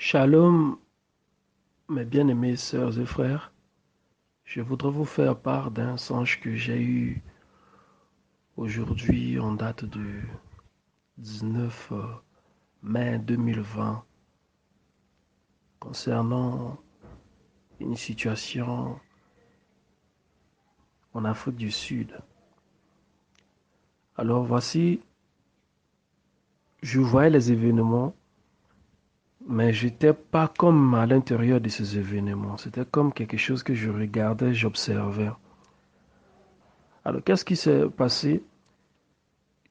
Shalom, mes bien-aimés sœurs et frères. Je voudrais vous faire part d'un songe que j'ai eu aujourd'hui en date du 19 mai 2020 concernant une situation en Afrique du Sud. Alors voici, je voyais les événements, mais je n'étais pas comme à l'intérieur de ces événements. C'était comme quelque chose que je regardais, j'observais. Alors qu'est-ce qui s'est passé?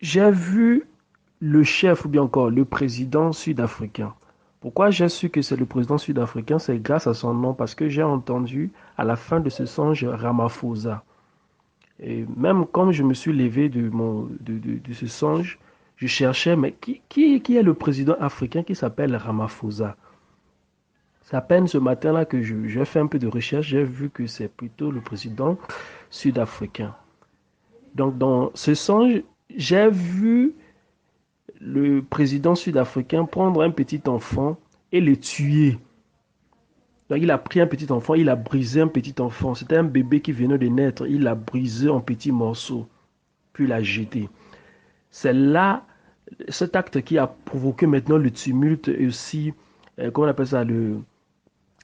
J'ai vu le chef ou bien encore le président sud-africain. Pourquoi j'ai su que c'est le président sud-africain? C'est grâce à son nom, parce que j'ai entendu à la fin de ce songe Ramaphosa. Et même comme je me suis levé de ce songe, je cherchais, mais qui est le président africain qui s'appelle Ramaphosa? C'est à peine ce matin-là que j'ai fait un peu de recherche, j'ai vu que c'est plutôt le président sud-africain. Donc dans ce songe, j'ai vu le président sud-africain prendre un petit enfant et le tuer. Donc il a pris un petit enfant, il a brisé un petit enfant. C'était un bébé qui venait de naître. Il l'a brisé en petits morceaux, puis l'a jeté. C'est là cet acte qui a provoqué maintenant le tumulte et aussi, comment on appelle ça,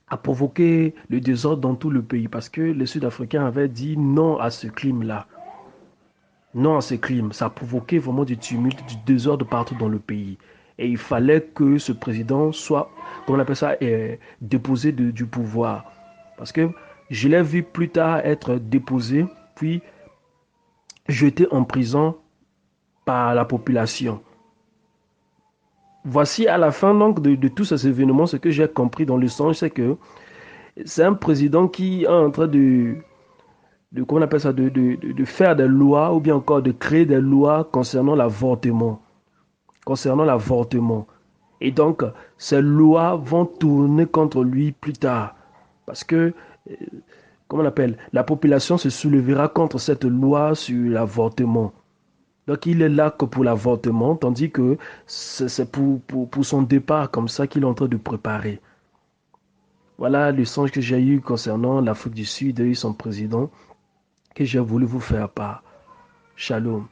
a provoqué le désordre dans tout le pays parce que les Sud-Africains avaient dit non à ce crime-là. Non à ce crime. Ça a provoqué vraiment du tumulte, du désordre partout dans le pays. Et il fallait que ce président soit, comment on appelle ça, déposé du pouvoir. Parce que je l'ai vu plus tard être déposé, puis jeté en prison par la population. Voici à la fin donc de tous ces événements, ce que j'ai compris dans le songe, c'est que c'est un président qui est en train comment on appelle ça, de faire des lois ou bien encore de créer des lois concernant l'avortement. Concernant l'avortement. Et donc, ces lois vont tourner contre lui plus tard. Parce que, comment on appelle, la population se soulèvera contre cette loi sur l'avortement. Donc, il est là que pour l'avortement, tandis que c'est pour son départ comme ça qu'il est en train de préparer. Voilà le songe que j'ai eu concernant l'Afrique du Sud et son président, que j'ai voulu vous faire part. Shalom.